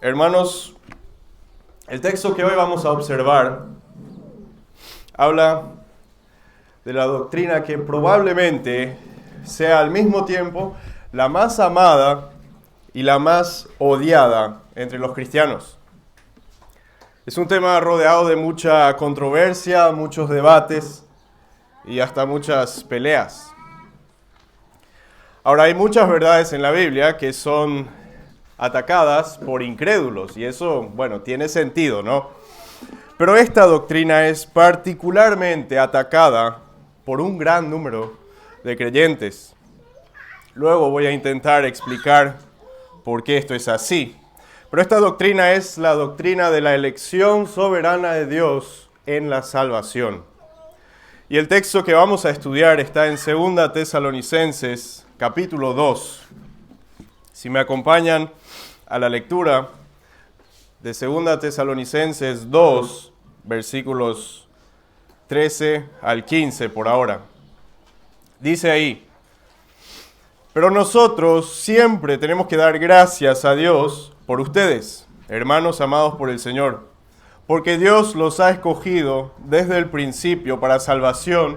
Hermanos, el texto que hoy vamos a observar habla de la doctrina que probablemente sea al mismo tiempo la más amada y la más odiada entre los cristianos. Es un tema rodeado de mucha controversia, muchos debates y hasta muchas peleas. Ahora, hay muchas verdades en la Biblia que son atacadas por incrédulos, y eso, bueno, tiene sentido, ¿no? Pero esta doctrina es particularmente atacada por un gran número de creyentes. Luego voy a intentar explicar por qué esto es así. Pero esta doctrina es la doctrina de la elección soberana de Dios en la salvación. Y el texto que vamos a estudiar está en 2 Tesalonicenses, capítulo 2. Si me acompañan a la lectura de 2 Tesalonicenses 2, versículos 13 al 15 por ahora. Dice ahí: pero nosotros siempre tenemos que dar gracias a Dios por ustedes, hermanos amados por el Señor, porque Dios los ha escogido desde el principio para salvación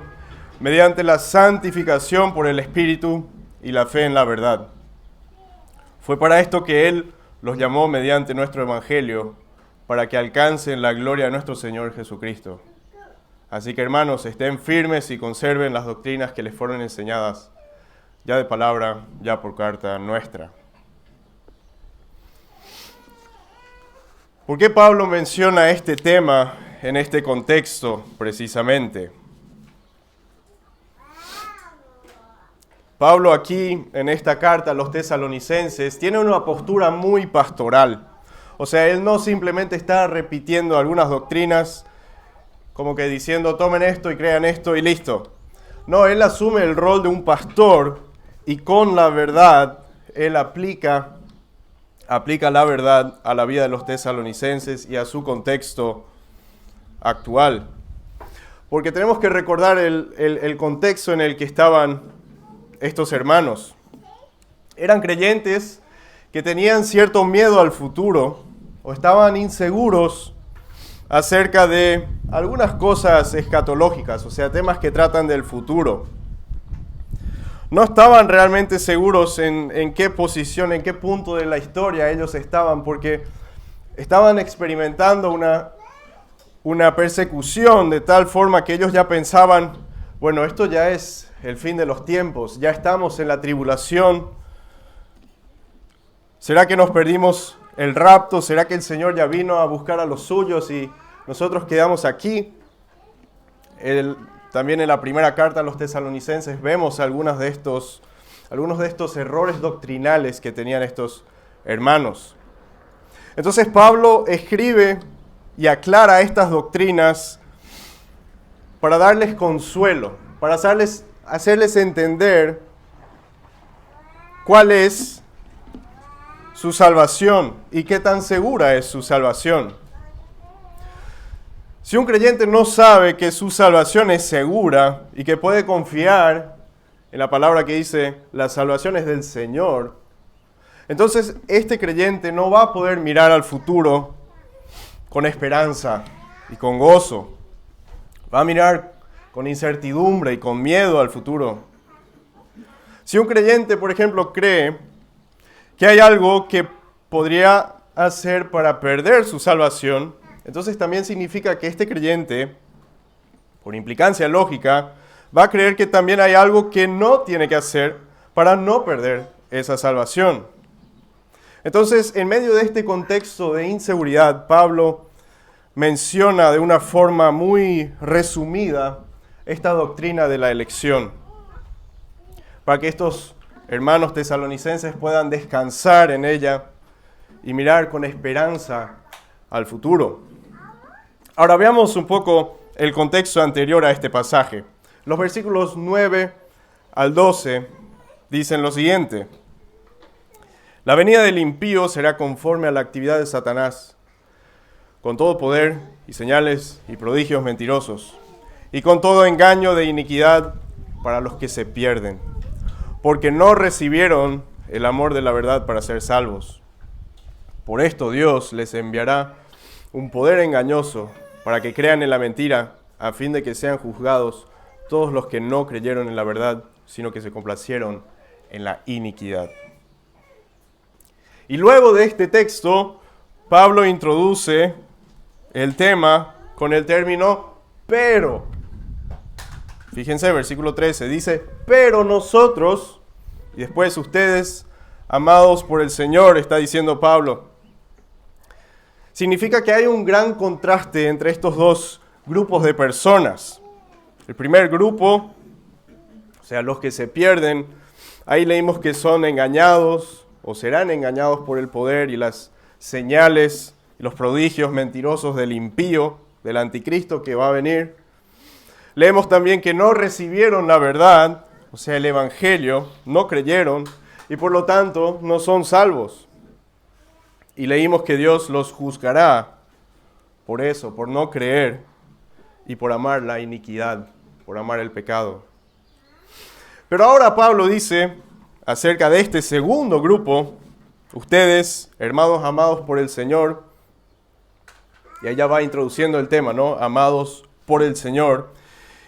mediante la santificación por el Espíritu y la fe en la verdad. Fue para esto que Él los llamó mediante nuestro Evangelio, para que alcancen la gloria de nuestro Señor Jesucristo. Así que, hermanos, estén firmes y conserven las doctrinas que les fueron enseñadas, ya de palabra, ya por carta nuestra. ¿Por qué Pablo menciona este tema en este contexto precisamente? Pablo aquí, en esta carta a los tesalonicenses, tiene una postura muy pastoral. O sea, él no simplemente está repitiendo algunas doctrinas, como que diciendo, tomen esto y crean esto y listo. No, él asume el rol de un pastor y con la verdad, él aplica la verdad a la vida de los tesalonicenses y a su contexto actual. Porque tenemos que recordar el contexto en el que estaban estos hermanos. Eran creyentes que tenían cierto miedo al futuro o estaban inseguros acerca de algunas cosas escatológicas, o sea, temas que tratan del futuro. No estaban realmente seguros en qué posición, en qué punto de la historia ellos estaban, porque estaban experimentando una persecución de tal forma que ellos ya pensaban, bueno, esto ya es el fin de los tiempos, ya estamos en la tribulación. ¿Será que nos perdimos el rapto? ¿Será que el Señor ya vino a buscar a los suyos y nosotros quedamos aquí? También en la primera carta a los tesalonicenses vemos algunos de estos errores doctrinales que tenían estos hermanos. Entonces Pablo escribe y aclara estas doctrinas para darles consuelo, para hacerles entender cuál es su salvación y qué tan segura es su salvación. Si un creyente no sabe que su salvación es segura y que puede confiar en la palabra que dice, la salvación es del Señor, entonces este creyente no va a poder mirar al futuro con esperanza y con gozo. Va a mirar con incertidumbre y con miedo al futuro. Si un creyente, por ejemplo, cree que hay algo que podría hacer para perder su salvación, entonces también significa que este creyente, por implicancia lógica, va a creer que también hay algo que no tiene que hacer para no perder esa salvación. Entonces, en medio de este contexto de inseguridad, Pablo menciona de una forma muy resumida esta doctrina de la elección, para que estos hermanos tesalonicenses puedan descansar en ella y mirar con esperanza al futuro. Ahora veamos un poco el contexto anterior a este pasaje. Los versículos 9 al 12 dicen lo siguiente: la venida del impío será conforme a la actividad de Satanás, con todo poder y señales y prodigios mentirosos, y con todo engaño de iniquidad para los que se pierden, porque no recibieron el amor de la verdad para ser salvos. Por esto Dios les enviará un poder engañoso para que crean en la mentira, a fin de que sean juzgados todos los que no creyeron en la verdad, sino que se complacieron en la iniquidad. Y luego de este texto, Pablo introduce el tema con el término pero. Fíjense, versículo 13 dice, pero nosotros, y después ustedes, amados por el Señor, está diciendo Pablo. Significa que hay un gran contraste entre estos dos grupos de personas. El primer grupo, o sea, los que se pierden, ahí leímos que son engañados o serán engañados por el poder y las señales y los prodigios mentirosos del impío, del anticristo que va a venir. Leemos también que no recibieron la verdad, o sea, el evangelio, no creyeron y por lo tanto no son salvos. Y leímos que Dios los juzgará por eso, por no creer y por amar la iniquidad, por amar el pecado. Pero ahora Pablo dice acerca de este segundo grupo, ustedes, hermanos amados por el Señor, y allá va introduciendo el tema, ¿no? Amados por el Señor.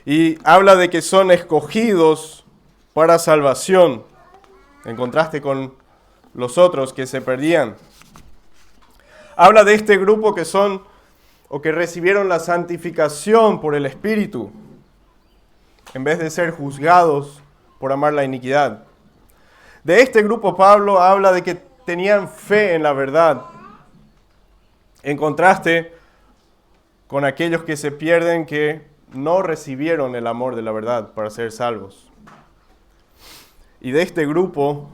Y habla de que son escogidos para salvación, en contraste con los otros que se perdían. Habla de este grupo que son o que recibieron la santificación por el Espíritu, en vez de ser juzgados por amar la iniquidad. De este grupo Pablo habla de que tenían fe en la verdad, en contraste con aquellos que se pierden que no recibieron el amor de la verdad para ser salvos. Y de este grupo,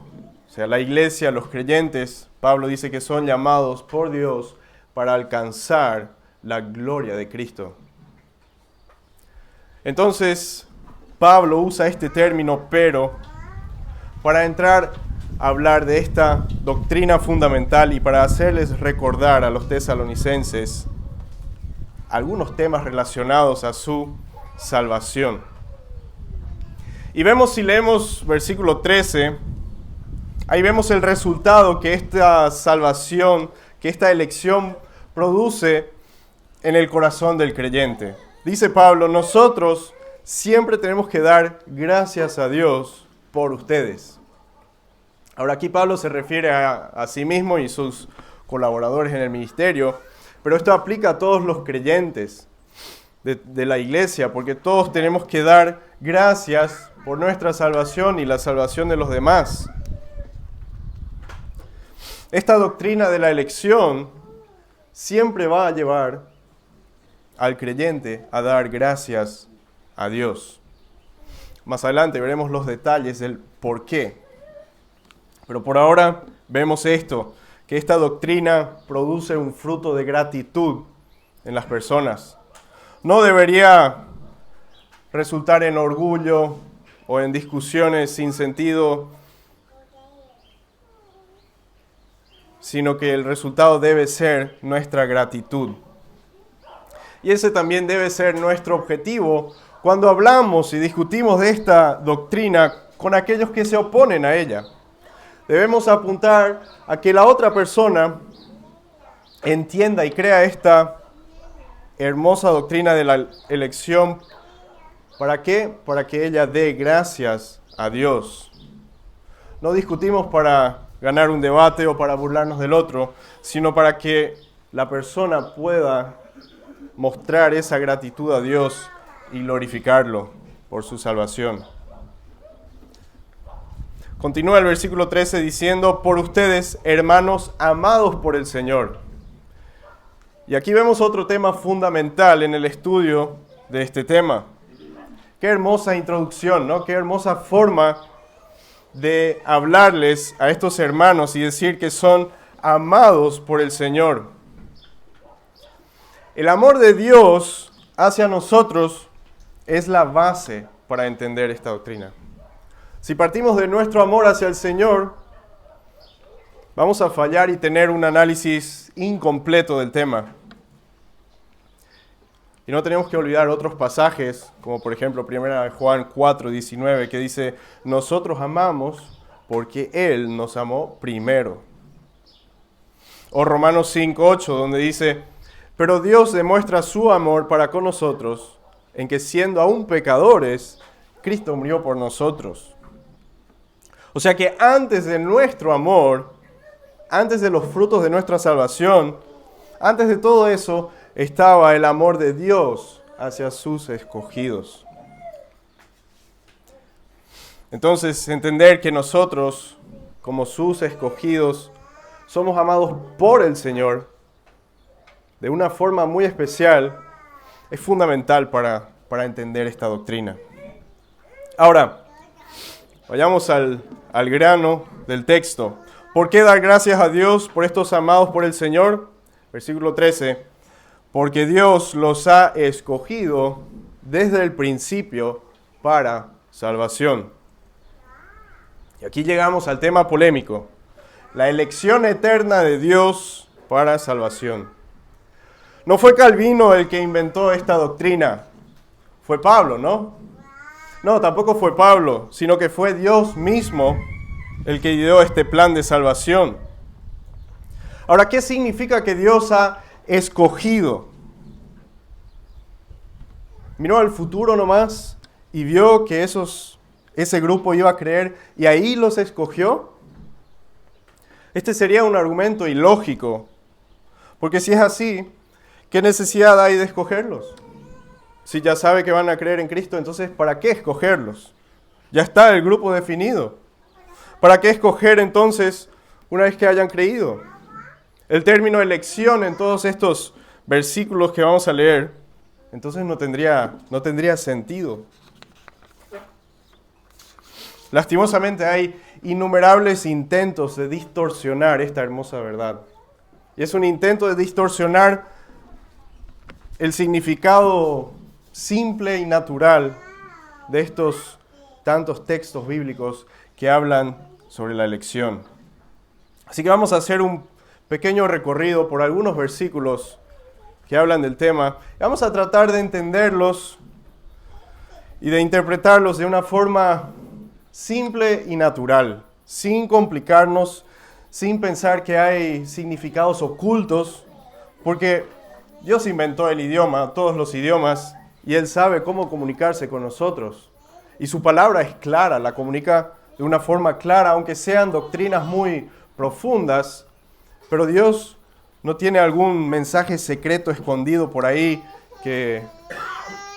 o sea, la iglesia, los creyentes, Pablo dice que son llamados por Dios para alcanzar la gloria de Cristo. Entonces, Pablo usa este término pero para entrar a hablar de esta doctrina fundamental y para hacerles recordar a los tesalonicenses algunos temas relacionados a su salvación. Y vemos, si leemos versículo 13, ahí vemos el resultado que esta salvación, que esta elección produce en el corazón del creyente. Dice Pablo, nosotros siempre tenemos que dar gracias a Dios por ustedes. Ahora aquí Pablo se refiere a sí mismo y sus colaboradores en el ministerio, pero esto aplica a todos los creyentes de la iglesia, porque todos tenemos que dar gracias por nuestra salvación y la salvación de los demás. Esta doctrina de la elección siempre va a llevar al creyente a dar gracias a Dios. Más adelante veremos los detalles del por qué. Pero por ahora vemos esto, que esta doctrina produce un fruto de gratitud en las personas. No debería resultar en orgullo o en discusiones sin sentido, sino que el resultado debe ser nuestra gratitud. Y ese también debe ser nuestro objetivo cuando hablamos y discutimos de esta doctrina con aquellos que se oponen a ella. Debemos apuntar a que la otra persona entienda y crea esta hermosa doctrina de la elección. ¿Para qué? Para que ella dé gracias a Dios. No discutimos para ganar un debate o para burlarnos del otro, sino para que la persona pueda mostrar esa gratitud a Dios y glorificarlo por su salvación. Continúa el versículo 13 diciendo, por ustedes, hermanos amados por el Señor. Y aquí vemos otro tema fundamental en el estudio de este tema. Qué hermosa introducción, ¿no? Qué hermosa forma de hablarles a estos hermanos y decir que son amados por el Señor. El amor de Dios hacia nosotros es la base para entender esta doctrina. Si partimos de nuestro amor hacia el Señor, vamos a fallar y tener un análisis incompleto del tema. Y no tenemos que olvidar otros pasajes, como por ejemplo 1 Juan 4:19, que dice, nosotros amamos porque Él nos amó primero. O Romanos 5:8, donde dice, pero Dios demuestra su amor para con nosotros, en que siendo aún pecadores, Cristo murió por nosotros. O sea que antes de nuestro amor, antes de los frutos de nuestra salvación, antes de todo eso, estaba el amor de Dios hacia sus escogidos. Entonces, entender que nosotros, como sus escogidos, somos amados por el Señor de una forma muy especial, es fundamental para entender esta doctrina. Ahora, vayamos al grano del texto. ¿Por qué dar gracias a Dios por estos amados por el Señor? Versículo 13. Porque Dios los ha escogido desde el principio para salvación. Y aquí llegamos al tema polémico. La elección eterna de Dios para salvación. No fue Calvino el que inventó esta doctrina. Fue Pablo, ¿no? No, tampoco fue Pablo, sino que fue Dios mismo el que dio este plan de salvación. Ahora, ¿qué significa que Dios ha escogido? Miró al futuro nomás y vio que ese grupo iba a creer y ahí los escogió. Este sería un argumento ilógico, porque si es así, ¿qué necesidad hay de escogerlos? Si ya sabe que van a creer en Cristo, entonces ¿para qué escogerlos? Ya está el grupo definido. ¿Para qué escoger entonces una vez que hayan creído? El término elección en todos estos versículos que vamos a leer, entonces no tendría sentido. Lastimosamente hay innumerables intentos de distorsionar esta hermosa verdad. Y es un intento de distorsionar el significado simple y natural de estos tantos textos bíblicos que hablan sobre la elección. Así que vamos a hacer un pequeño recorrido por algunos versículos que hablan del tema. Vamos a tratar de entenderlos y de interpretarlos de una forma simple y natural, sin complicarnos, sin pensar que hay significados ocultos, porque Dios inventó el idioma, todos los idiomas, y Él sabe cómo comunicarse con nosotros. Y su palabra es clara, la comunica de una forma clara, aunque sean doctrinas muy profundas, pero Dios no tiene algún mensaje secreto escondido por ahí que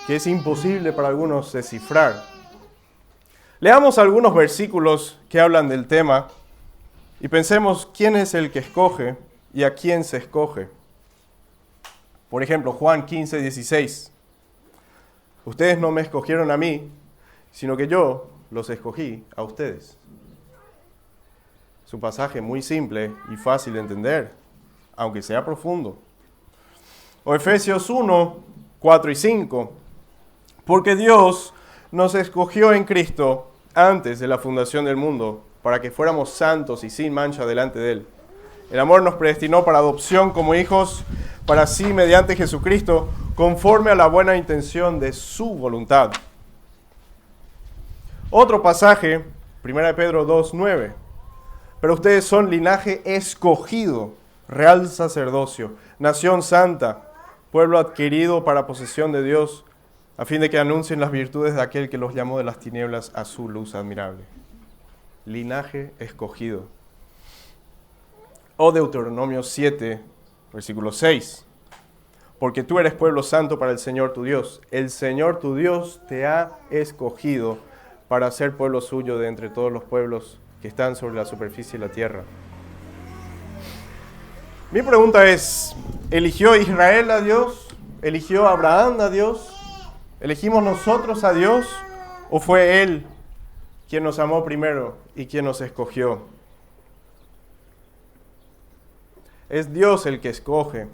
es imposible para algunos descifrar. Leamos algunos versículos que hablan del tema y pensemos quién es el que escoge y a quién se escoge. Por ejemplo, Juan 15:16. Ustedes no me escogieron a mí, sino que yo los escogí a ustedes. Es un pasaje muy simple y fácil de entender, aunque sea profundo. O Efesios 1:4 y 5. Porque Dios nos escogió en Cristo antes de la fundación del mundo, para que fuéramos santos y sin mancha delante de Él. El amor nos predestinó para adopción como hijos, para sí mediante Jesucristo, conforme a la buena intención de su voluntad. Otro pasaje, 1 Pedro 2:9. Pero ustedes son linaje escogido, real sacerdocio, nación santa, pueblo adquirido para posesión de Dios, a fin de que anuncien las virtudes de aquel que los llamó de las tinieblas a su luz admirable. Linaje escogido. O Deuteronomio 7, versículo 6. Porque tú eres pueblo santo para el Señor tu Dios. El Señor tu Dios te ha escogido para ser pueblo suyo de entre todos los pueblos que están sobre la superficie de la tierra. Mi pregunta es, ¿eligió Israel a Dios? ¿Eligió Abraham a Dios? ¿Elegimos nosotros a Dios? ¿O fue Él quien nos amó primero y quien nos escogió? Es Dios el que escoge.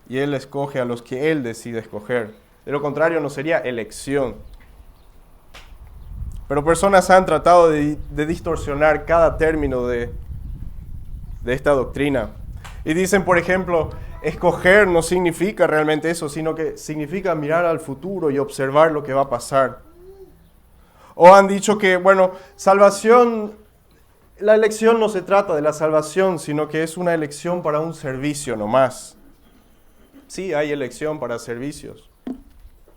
Y Él escoge a los que Él decide escoger. De lo contrario, no sería elección. Pero personas han tratado de distorsionar cada término de esta doctrina. Y dicen, por ejemplo, escoger no significa realmente eso, sino que significa mirar al futuro y observar lo que va a pasar. O han dicho que, salvación La elección no se trata de la salvación, sino que es una elección para un servicio nomás. Sí, hay elección para servicios.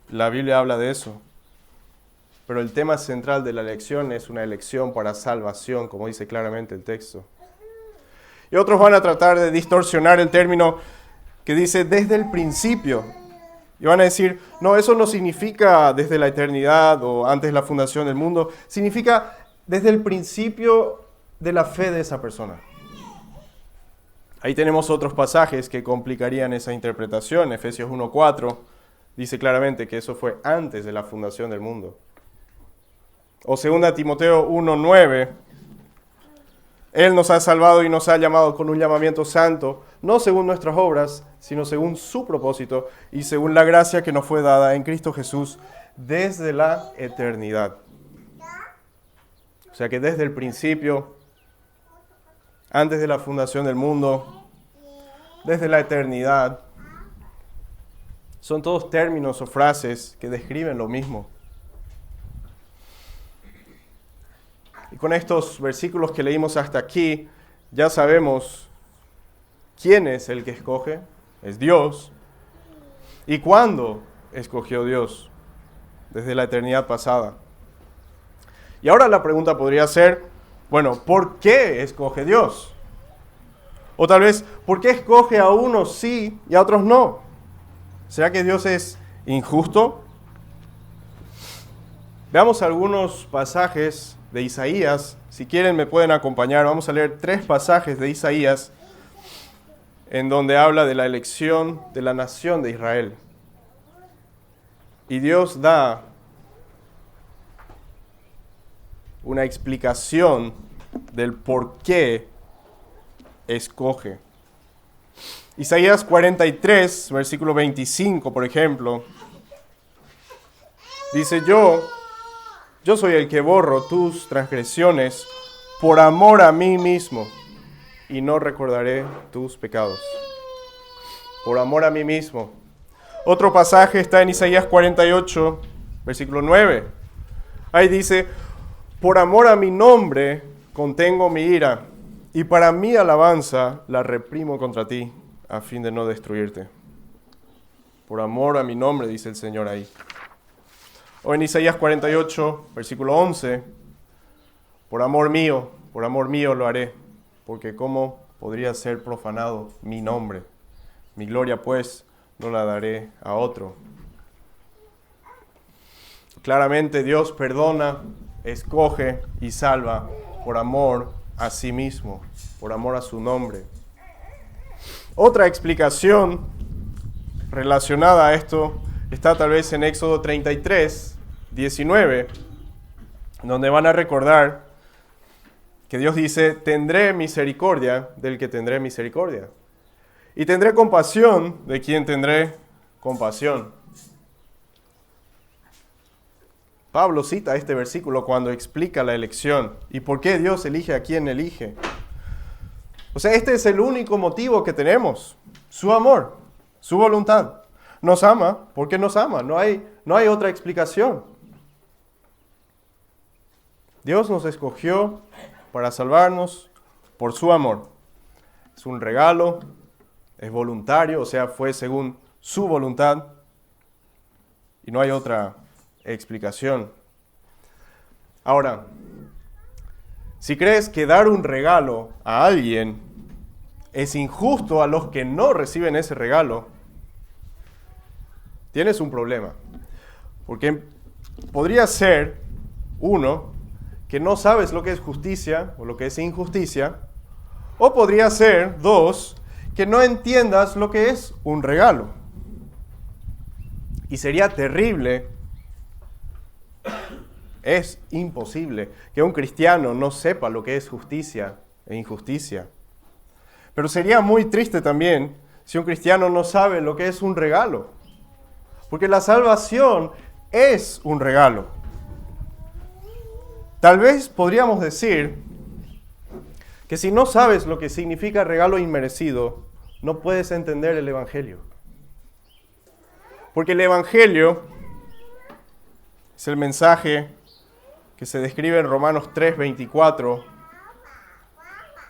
La Biblia habla de eso. Pero el tema central de la elección es una elección para salvación, como dice claramente el texto. Y otros van a tratar de distorsionar el término que dice desde el principio. Y van a decir, no, eso no significa desde la eternidad o antes de la fundación del mundo. Significa desde el principio de la fe de esa persona. Ahí tenemos otros pasajes que complicarían esa interpretación. Efesios 1:4 dice claramente que eso fue antes de la fundación del mundo. O 2 Timoteo 1:9, Él nos ha salvado y nos ha llamado con un llamamiento santo, no según nuestras obras, sino según su propósito y según la gracia que nos fue dada en Cristo Jesús desde la eternidad. O sea que desde el principio, antes de la fundación del mundo, desde la eternidad, son todos términos o frases que describen lo mismo. Y con estos versículos que leímos hasta aquí, ya sabemos quién es el que escoge, es Dios. ¿Y cuándo escogió Dios? Desde la eternidad pasada. Y ahora la pregunta podría ser, bueno, ¿por qué escoge Dios? O tal vez, ¿por qué escoge a unos sí y a otros no? ¿Será que Dios es injusto? Veamos algunos pasajes de Isaías. Si quieren me pueden acompañar. Vamos a leer 3 pasajes de Isaías en donde habla de la elección de la nación de Israel. Y Dios da una explicación del por qué escoge. Isaías 43, versículo 25, por ejemplo, dice, yo soy el que borro tus transgresiones por amor a mí mismo y no recordaré tus pecados. Por amor a mí mismo. Otro pasaje está en Isaías 48, versículo 9. Ahí dice, por amor a mi nombre contengo mi ira y para mi alabanza la reprimo contra ti a fin de no destruirte. Por amor a mi nombre, dice el Señor ahí. O en Isaías 48, versículo 11, por amor mío lo haré, porque ¿cómo podría ser profanado mi nombre? Mi gloria, pues, no la daré a otro. Claramente Dios perdona, escoge y salva por amor a sí mismo, por amor a su nombre. Otra explicación relacionada a esto está tal vez en Éxodo 33, 19, donde van a recordar que Dios dice, tendré misericordia del que tendré misericordia, y tendré compasión de quien tendré compasión. Pablo cita este versículo cuando explica la elección y por qué Dios elige a quien elige. O sea, este es el único motivo que tenemos, su amor, su voluntad. Nos ama porque nos ama, no hay otra explicación. Dios nos escogió para salvarnos por su amor. Es un regalo, es voluntario, o sea, fue según su voluntad y no hay otra explicación. Ahora, si crees que dar un regalo a alguien es injusto a los que no reciben ese regalo, tienes un problema. Porque podría ser, uno, que no sabes lo que es justicia o lo que es injusticia, o podría ser, dos, que no entiendas lo que es un regalo. Y sería terrible, es imposible que un cristiano no sepa lo que es justicia e injusticia. Pero sería muy triste también si un cristiano no sabe lo que es un regalo. Porque la salvación es un regalo. Tal vez podríamos decir que si no sabes lo que significa regalo inmerecido, no puedes entender el Evangelio. Porque el Evangelio es el mensaje que se describe en Romanos 3:24,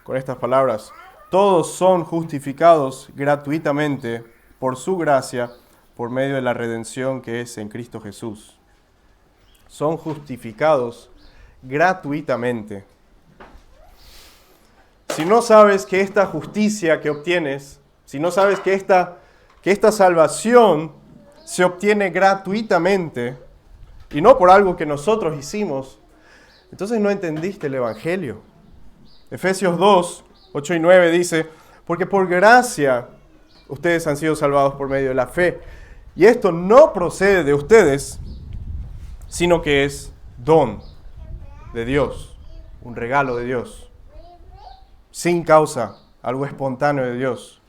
con estas palabras: todos son justificados gratuitamente por su gracia, por medio de la redención que es en Cristo Jesús. Son justificados gratuitamente. Si no sabes que esta justicia que obtienes, si no sabes que esta salvación se obtiene gratuitamente y no por algo que nosotros hicimos, entonces no entendiste el Evangelio. Efesios 2, 8 y 9 dice: porque por gracia ustedes han sido salvados por medio de la fe. Y esto no procede de ustedes, sino que es don de Dios, un regalo de Dios, sin causa, algo espontáneo de Dios.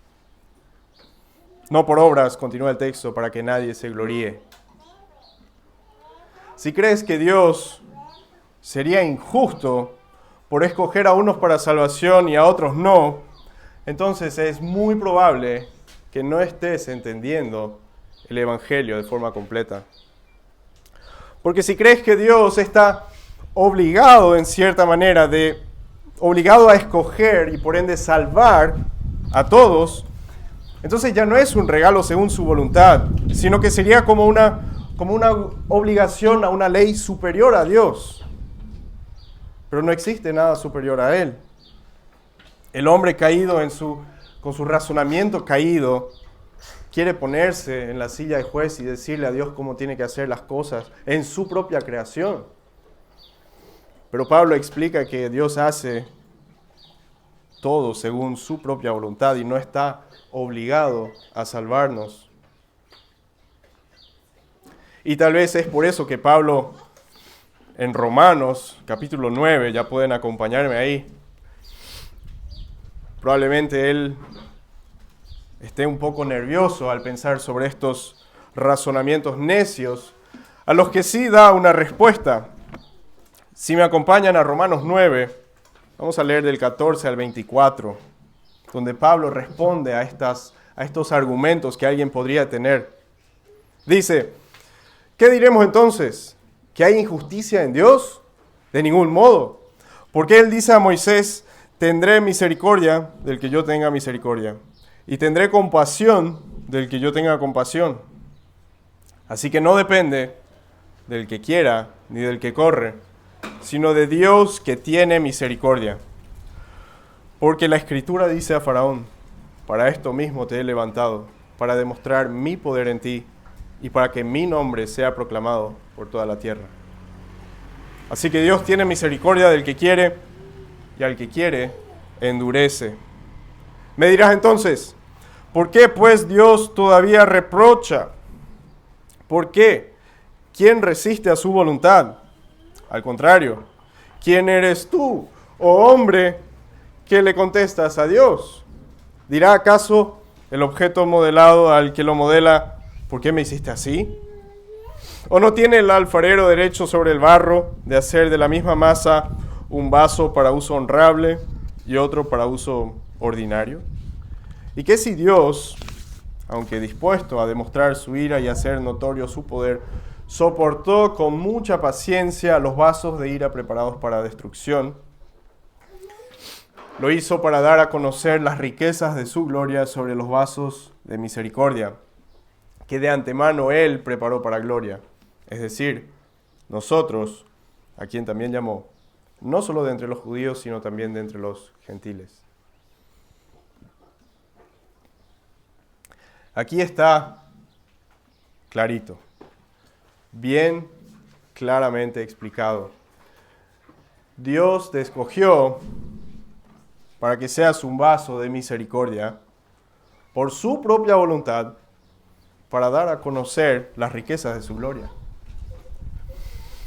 No por obras, continúa el texto, para que nadie se gloríe. Si crees que Dios sería injusto por escoger a unos para salvación y a otros no, entonces es muy probable que no estés entendiendo el Evangelio de forma completa. Porque si crees que Dios está obligado en cierta manera, obligado a escoger y por ende salvar a todos, entonces ya no es un regalo según su voluntad, sino que sería como una obligación a una ley superior a Dios. Pero no existe nada superior a Él. El hombre caído con su razonamiento caído, quiere ponerse en la silla de juez y decirle a Dios cómo tiene que hacer las cosas en su propia creación. Pero Pablo explica que Dios hace todo según su propia voluntad y no está obligado a salvarnos. Y tal vez es por eso que Pablo en Romanos capítulo 9, ya pueden acompañarme ahí, probablemente él esté un poco nervioso al pensar sobre estos razonamientos necios, a los que sí da una respuesta. Si me acompañan a Romanos 9, vamos a leer del 14 al 24, donde Pablo responde a estos argumentos que alguien podría tener. Dice: ¿qué diremos entonces? ¿Que hay injusticia en Dios? De ningún modo. Porque él dice a Moisés: tendré misericordia del que yo tenga misericordia, y tendré compasión del que yo tenga compasión. Así que no depende del que quiera ni del que corre, sino de Dios que tiene misericordia. Porque la Escritura dice a Faraón: para esto mismo te he levantado, para demostrar mi poder en ti, y para que mi nombre sea proclamado por toda la tierra. Así que Dios tiene misericordia del que quiere, y al que quiere endurece. Me dirás entonces: ¿por qué pues Dios todavía reprocha? ¿Por qué? ¿Quién resiste a su voluntad? Al contrario, ¿quién eres tú, oh hombre, que le contestas a Dios? ¿Dirá acaso el objeto modelado al que lo modela: ¿por qué me hiciste así? ¿O no tiene el alfarero derecho sobre el barro de hacer de la misma masa un vaso para uso honrable y otro para uso ordinario? ¿Y qué si Dios, aunque dispuesto a demostrar su ira y hacer notorio su poder, soportó con mucha paciencia los vasos de ira preparados para destrucción? Lo hizo para dar a conocer las riquezas de su gloria sobre los vasos de misericordia, que de antemano Él preparó para gloria, es decir, nosotros, a quien también llamó, no solo de entre los judíos, sino también de entre los gentiles. Aquí está clarito, bien claramente explicado. Dios te escogió para que seas un vaso de misericordia por su propia voluntad, para dar a conocer las riquezas de su gloria.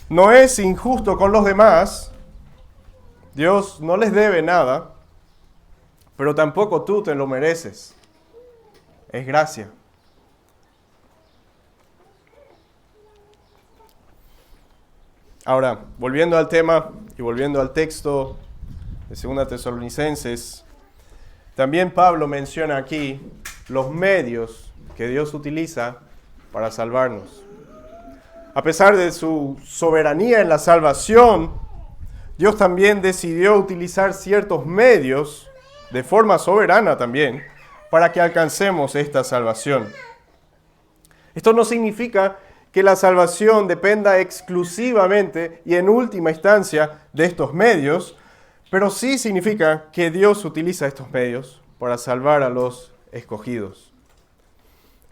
No es injusto con los demás. Dios no les debe nada, pero tampoco tú te lo mereces. Es gracia. Ahora, volviendo al tema y volviendo al texto de 2 Tesalonicenses, también Pablo menciona aquí los medios que Dios utiliza para salvarnos. A pesar de su soberanía en la salvación, Dios también decidió utilizar ciertos medios, de forma soberana también, para que alcancemos esta salvación. Esto no significa que la salvación dependa exclusivamente y en última instancia de estos medios, pero sí significa que Dios utiliza estos medios para salvar a los escogidos.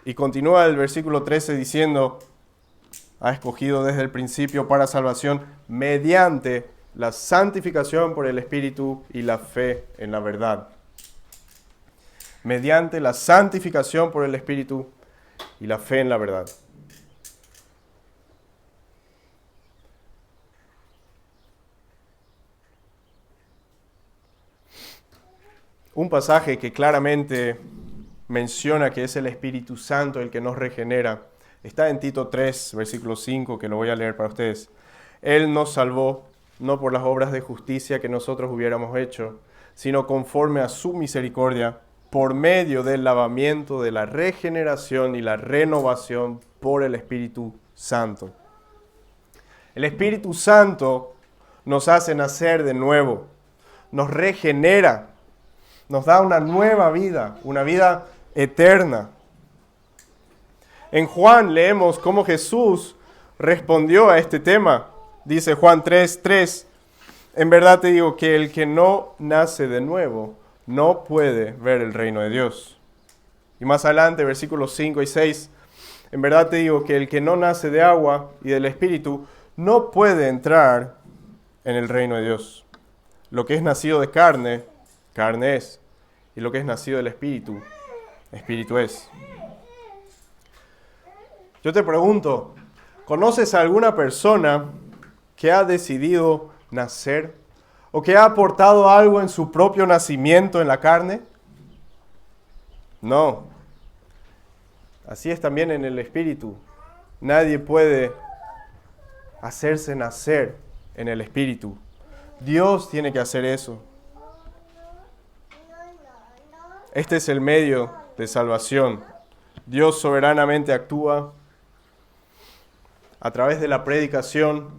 Y continúa el versículo 13 diciendo, ha escogido desde el principio para salvación mediante la santificación por el Espíritu y la fe en la verdad. Mediante la santificación por el Espíritu y la fe en la verdad. Un pasaje que claramente menciona que es el Espíritu Santo el que nos regenera está en Tito 3, versículo 5, que lo voy a leer para ustedes. Él nos salvó, no por las obras de justicia que nosotros hubiéramos hecho, sino conforme a su misericordia, por medio del lavamiento de la regeneración y la renovación por el Espíritu Santo. El Espíritu Santo nos hace nacer de nuevo, nos regenera, nos da una nueva vida, una vida eterna. En Juan leemos cómo Jesús respondió a este tema. Dice Juan 3:3, en verdad te digo que el que no nace de nuevo no puede ver el reino de Dios. Y más adelante, versículos 5 y 6, en verdad te digo que el que no nace de agua y del Espíritu no puede entrar en el reino de Dios. Lo que es nacido de carne, carne es. Y lo que es nacido del Espíritu, Espíritu es. Yo te pregunto, ¿conoces a alguna persona que ha decidido nacer o que ha aportado algo en su propio nacimiento en la carne? No. Así es también en el Espíritu. Nadie puede hacerse nacer en el Espíritu. Dios tiene que hacer eso. Este es el medio de salvación. Dios soberanamente actúa a través de la predicación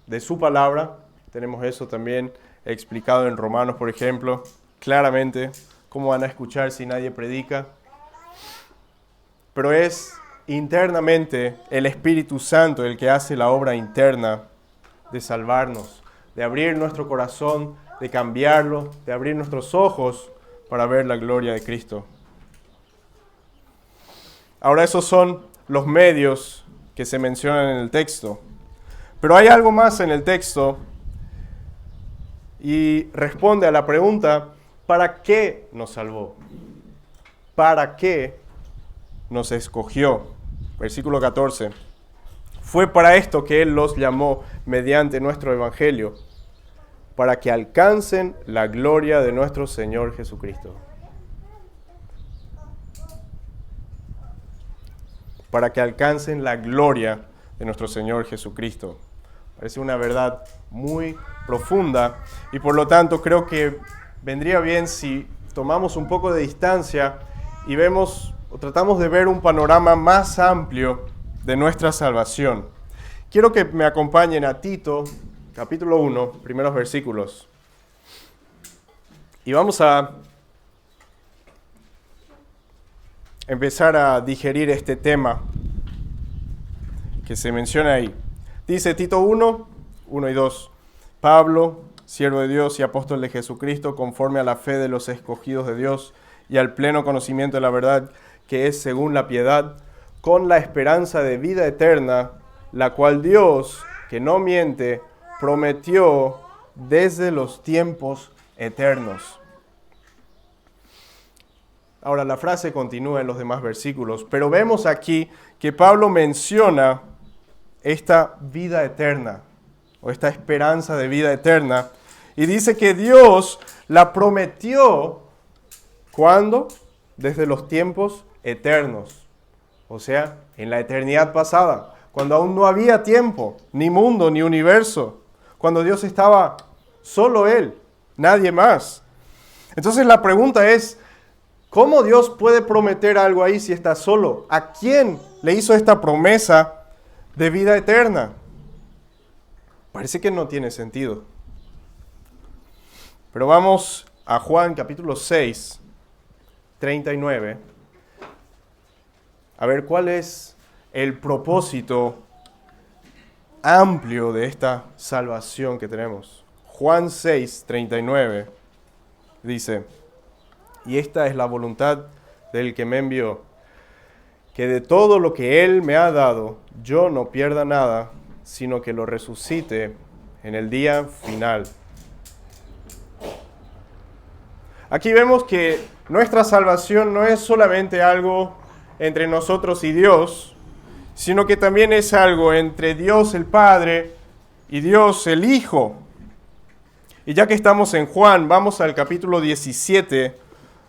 de su palabra. Tenemos eso también explicado en Romanos, por ejemplo, claramente. ¿Cómo van a escuchar si nadie predica? Pero es internamente el Espíritu Santo el que hace la obra interna de salvarnos, de abrir nuestro corazón, de cambiarlo, de abrir nuestros ojos para ver la gloria de Cristo. Ahora esos son los medios que se mencionan en el texto. Pero hay algo más en el texto y responde a la pregunta, ¿para qué nos salvó? ¿Para qué nos escogió? Versículo 14. Fue para esto que Él los llamó mediante nuestro Evangelio, para que alcancen la gloria de nuestro Señor Jesucristo. Para que alcancen la gloria de nuestro Señor Jesucristo. Parece una verdad muy profunda y por lo tanto creo que vendría bien si tomamos un poco de distancia y vemos o tratamos de ver un panorama más amplio de nuestra salvación. Quiero que me acompañen a Tito, capítulo 1, primeros versículos. Y vamos a empezar a digerir este tema que se menciona ahí. Dice Tito 1, 1 y 2. Pablo, siervo de Dios y apóstol de Jesucristo, conforme a la fe de los escogidos de Dios y al pleno conocimiento de la verdad que es según la piedad, con la esperanza de vida eterna, la cual Dios, que no miente, prometió desde los tiempos eternos. Ahora la frase continúa en los demás versículos, pero vemos aquí que Pablo menciona esta vida eterna, o esta esperanza de vida eterna, y dice que Dios la prometió, ¿cuándo? Desde los tiempos eternos, o sea, en la eternidad pasada, cuando aún no había tiempo, ni mundo, ni universo, cuando Dios estaba solo Él, nadie más. Entonces la pregunta es, ¿cómo Dios puede prometer algo ahí si está solo? ¿A quién le hizo esta promesa de vida eterna? Parece que no tiene sentido. Pero vamos a Juan capítulo 6, 39, a ver cuál es el propósito amplio de esta salvación que tenemos. Juan 6, 39 dice: y esta es la voluntad del que me envió, que de todo lo que Él me ha dado, yo no pierda nada, sino que lo resucite en el día final. Aquí vemos que nuestra salvación no es solamente algo entre nosotros y Dios, sino que también es algo entre Dios el Padre y Dios el Hijo. Y ya que estamos en Juan, vamos al capítulo 17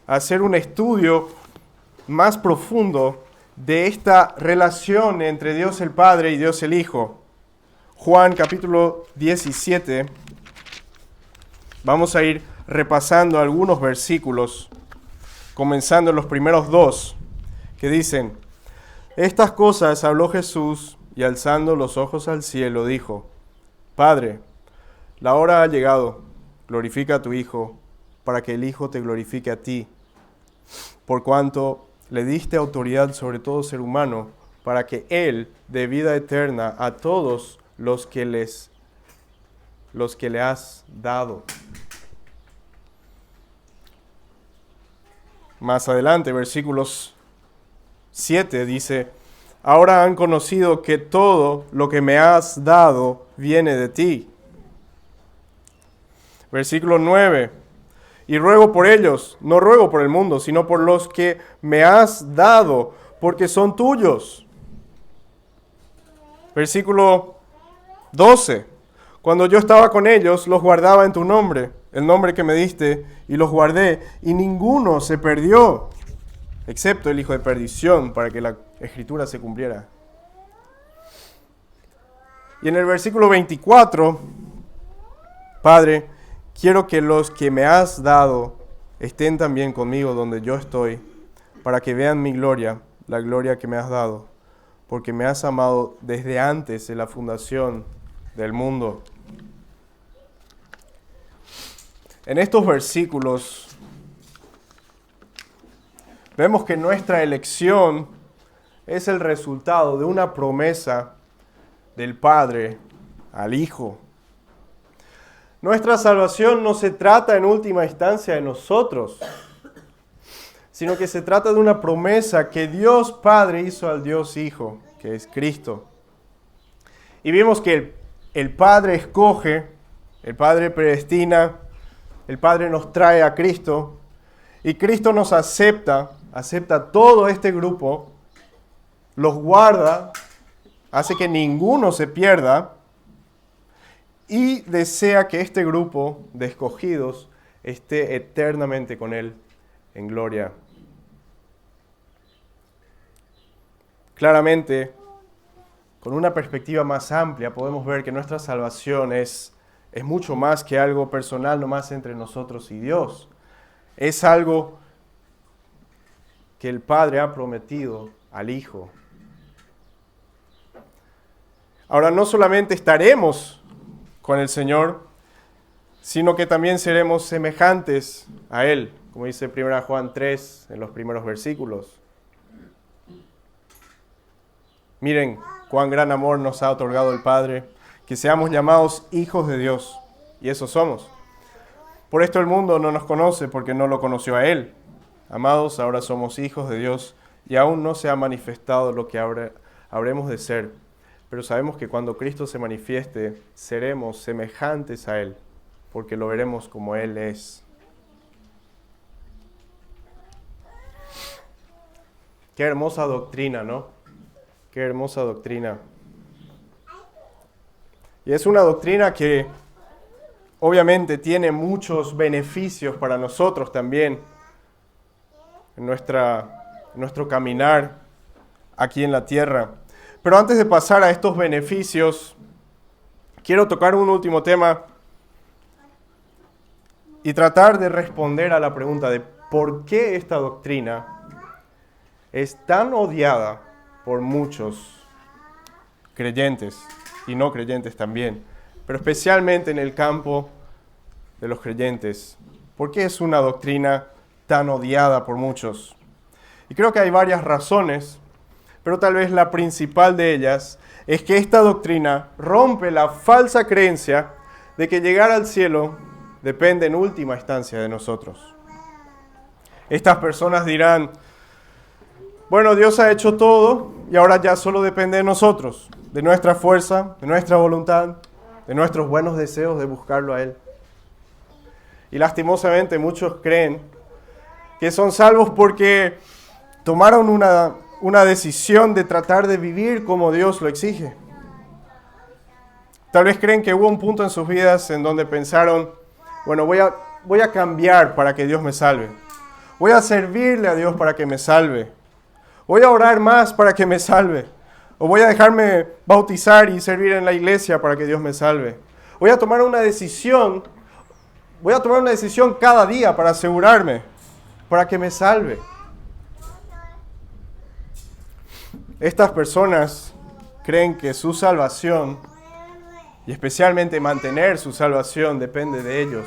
a hacer un estudio más profundo de esta relación entre Dios el Padre y Dios el Hijo. Juan capítulo 17, vamos a ir repasando algunos versículos, comenzando en los primeros dos, que dicen: estas cosas habló Jesús, y alzando los ojos al cielo dijo: Padre, la hora ha llegado, glorifica a tu Hijo, para que el Hijo te glorifique a ti, por cuanto le diste autoridad sobre todo ser humano, para que Él dé vida eterna a todos los que le has dado. Más adelante, versículos 7 dice: ahora han conocido que todo lo que me has dado viene de ti. Versículo 9: y ruego por ellos, no ruego por el mundo, sino por los que me has dado, porque son tuyos. Versículo 12: cuando yo estaba con ellos, los guardaba en tu nombre, el nombre que me diste, y los guardé, y ninguno se perdió, excepto el hijo de perdición, para que la escritura se cumpliera. Y en el versículo 24, Padre, quiero que los que me has dado estén también conmigo donde yo estoy, para que vean mi gloria, la gloria que me has dado, porque me has amado desde antes de la fundación del mundo. En estos versículos vemos que nuestra elección es el resultado de una promesa del Padre al Hijo. Nuestra salvación no se trata en última instancia de nosotros, sino que se trata de una promesa que Dios Padre hizo al Dios Hijo, que es Cristo. Y vimos que el Padre escoge, el Padre predestina, el Padre nos trae a Cristo, y Cristo nos acepta todo este grupo, los guarda, hace que ninguno se pierda, y desea que este grupo de escogidos esté eternamente con Él en gloria. Claramente, con una perspectiva más amplia, podemos ver que nuestra salvación es mucho más que algo personal nomás entre nosotros y Dios. Es algo que el Padre ha prometido al Hijo. Ahora, no solamente estaremos con el Señor, sino que también seremos semejantes a Él, como dice 1 Juan 3 en los primeros versículos. Miren cuán gran amor nos ha otorgado el Padre, que seamos llamados hijos de Dios, y eso somos. Por esto el mundo no nos conoce, porque no lo conoció a Él. Amados, ahora somos hijos de Dios, y aún no se ha manifestado lo que habremos de ser. Pero sabemos que cuando Cristo se manifieste, seremos semejantes a Él, porque lo veremos como Él es. Qué hermosa doctrina, ¿no? Qué hermosa doctrina. Y es una doctrina que obviamente tiene muchos beneficios para nosotros también en nuestro caminar aquí en la tierra. Pero antes de pasar a estos beneficios, quiero tocar un último tema y tratar de responder a la pregunta de por qué esta doctrina es tan odiada por muchos creyentes y no creyentes también, pero especialmente en el campo de los creyentes. ¿Por qué es una doctrina tan odiada por muchos? Y creo que hay varias razones, pero tal vez la principal de ellas es que esta doctrina rompe la falsa creencia de que llegar al cielo depende en última instancia de nosotros. Estas personas dirán, bueno, Dios ha hecho todo y ahora ya solo depende de nosotros, de nuestra fuerza, de nuestra voluntad, de nuestros buenos deseos de buscarlo a Él. Y lastimosamente muchos creen que son salvos porque tomaron una decisión de tratar de vivir como Dios lo exige. Tal vez creen que hubo un punto en sus vidas en donde pensaron, bueno, voy a cambiar para que Dios me salve. Voy a servirle a Dios para que me salve. Voy a orar más para que me salve. O voy a dejarme bautizar y servir en la iglesia para que Dios me salve. Voy a tomar una decisión cada día para asegurarme, para que me salve. Estas personas creen que su salvación, y especialmente mantener su salvación, depende de ellos,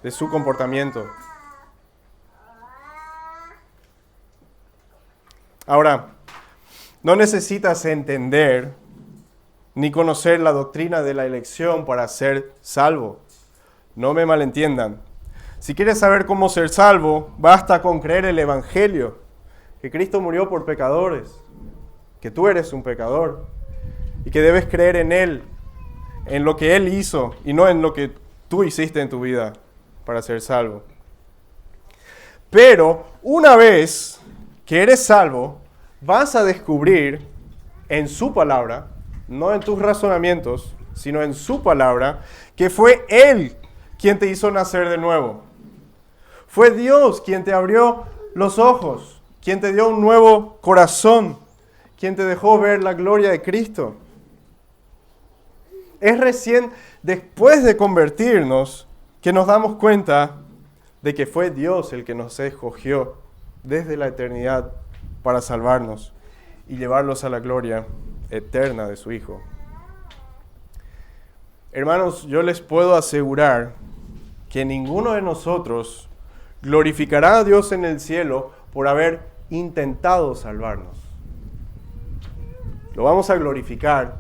de su comportamiento. Ahora, no necesitas entender ni conocer la doctrina de la elección para ser salvo. No me malentiendan. Si quieres saber cómo ser salvo, basta con creer el Evangelio, que Cristo murió por pecadores, que tú eres un pecador y que debes creer en Él, en lo que Él hizo y no en lo que tú hiciste en tu vida para ser salvo. Pero una vez que eres salvo, vas a descubrir en su palabra, no en tus razonamientos, sino en su palabra, que fue Él quien te hizo nacer de nuevo. Fue Dios quien te abrió los ojos, quien te dio un nuevo corazón, quien te dejó ver la gloria de Cristo. Es recién después de convertirnos que nos damos cuenta de que fue Dios el que nos escogió desde la eternidad para salvarnos y llevarlos a la gloria eterna de su Hijo. Hermanos, yo les puedo asegurar que ninguno de nosotros glorificará a Dios en el cielo por haber intentado salvarnos. Lo vamos a glorificar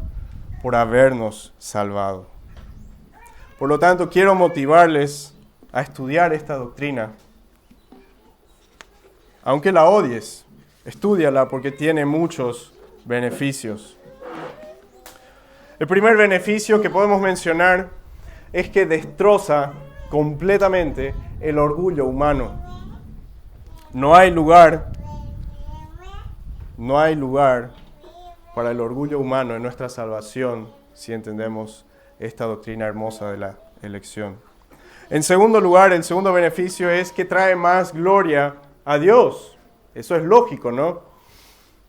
por habernos salvado. Por lo tanto, quiero motivarles a estudiar esta doctrina. Aunque la odies, estúdiala porque tiene muchos beneficios. El primer beneficio que podemos mencionar es que destroza completamente el orgullo humano. No hay lugar para el orgullo humano en nuestra salvación si entendemos esta doctrina hermosa de la elección. En segundo lugar, el segundo beneficio es que trae más gloria a Dios. Eso es lógico, ¿no?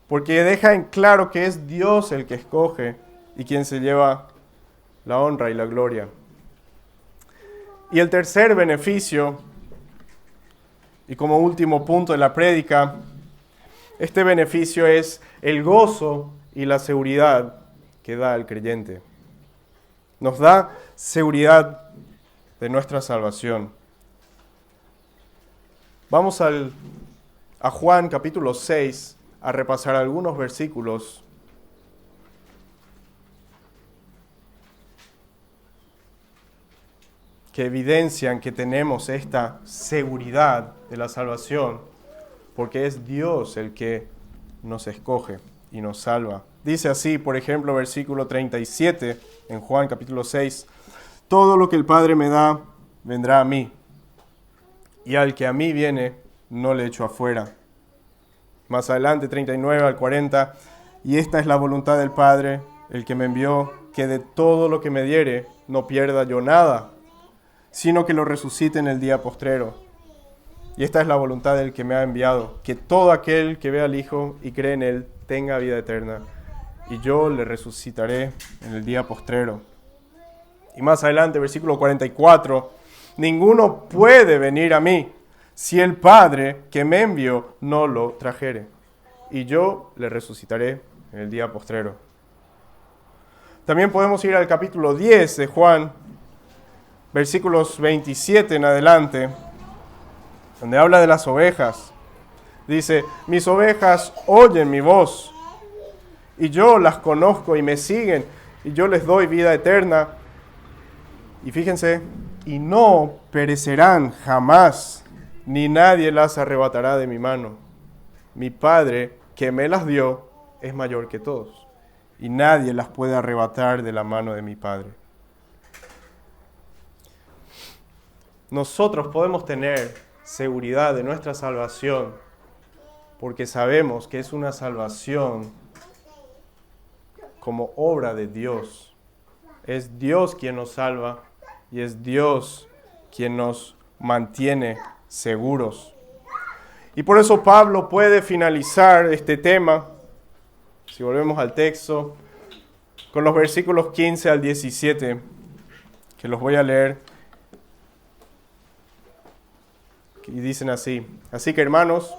Porque deja en claro que es Dios el que escoge y quien se lleva la honra y la gloria. Y el tercer beneficio, y como último punto de la prédica, este beneficio es el gozo y la seguridad que da el creyente. Nos da seguridad de nuestra salvación. Vamos a Juan capítulo 6 a repasar algunos versículos que evidencian que tenemos esta seguridad de la salvación, porque es Dios el que nos escoge y nos salva. Dice así, por ejemplo, versículo 37 en Juan capítulo 6, todo lo que el Padre me da, vendrá a mí, y al que a mí viene, no le echo afuera. Más adelante, 39 al 40, y esta es la voluntad del Padre, el que me envió, que de todo lo que me diere, no pierda yo nada, sino que lo resucite en el día postrero. Y esta es la voluntad del que me ha enviado, que todo aquel que vea al Hijo y cree en Él tenga vida eterna, y yo le resucitaré en el día postrero. Y más adelante, versículo 44, ninguno puede venir a mí si el Padre que me envió no lo trajere, y yo le resucitaré en el día postrero. También podemos ir al capítulo 10 de Juan, versículos 27 en adelante, donde habla de las ovejas. Dice, mis ovejas oyen mi voz, y yo las conozco y me siguen, y yo les doy vida eterna. Y fíjense, y no perecerán jamás, ni nadie las arrebatará de mi mano. Mi Padre, que me las dio, es mayor que todos, y nadie las puede arrebatar de la mano de mi Padre. Nosotros podemos tener seguridad de nuestra salvación, porque sabemos que es una salvación como obra de Dios. Es Dios quien nos salva y es Dios quien nos mantiene seguros. Y por eso Pablo puede finalizar este tema, si volvemos al texto, con los versículos 15 al 17, que los voy a leer, y dicen así: así que hermanos,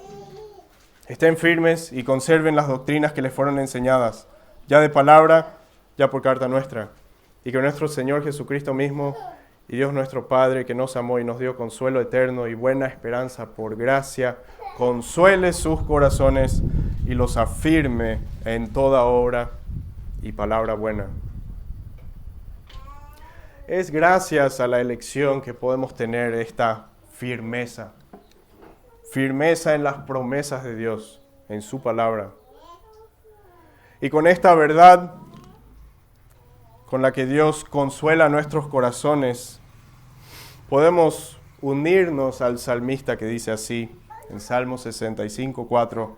estén firmes y conserven las doctrinas que les fueron enseñadas, ya de palabra, ya por carta nuestra, y que nuestro Señor Jesucristo mismo y Dios nuestro Padre, que nos amó y nos dio consuelo eterno y buena esperanza por gracia, consuele sus corazones y los afirme en toda obra y palabra buena. Es gracias a la elección que podemos tener esta firmeza en las promesas de Dios, en su palabra. Y con esta verdad, con la que Dios consuela nuestros corazones, podemos unirnos al salmista que dice así, en Salmo 65:4,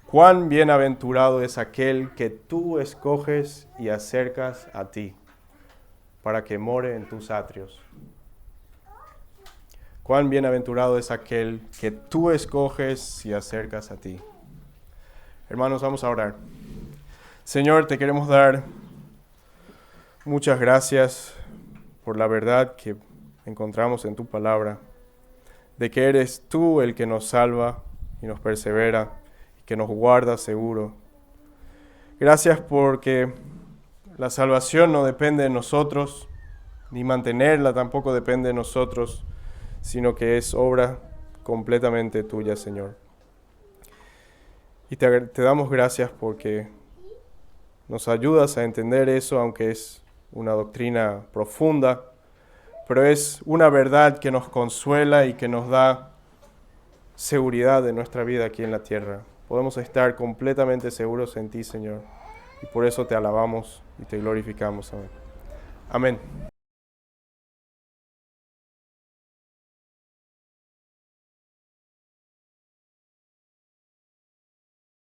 cuán bienaventurado es aquel que tú escoges y acercas a ti, para que more en tus atrios. Cuán bienaventurado es aquel que tú escoges y acercas a ti. Hermanos, vamos a orar. Señor, te queremos dar muchas gracias por la verdad que encontramos en tu palabra, de que eres tú el que nos salva y nos persevera, y que nos guarda seguro. Gracias porque la salvación no depende de nosotros, ni mantenerla tampoco depende de nosotros, sino que es obra completamente tuya, Señor. Y te damos gracias porque nos ayudas a entender eso, aunque es una doctrina profunda, pero es una verdad que nos consuela y que nos da seguridad de nuestra vida aquí en la tierra. Podemos estar completamente seguros en ti, Señor, y por eso te alabamos y te glorificamos. Amén. Amén.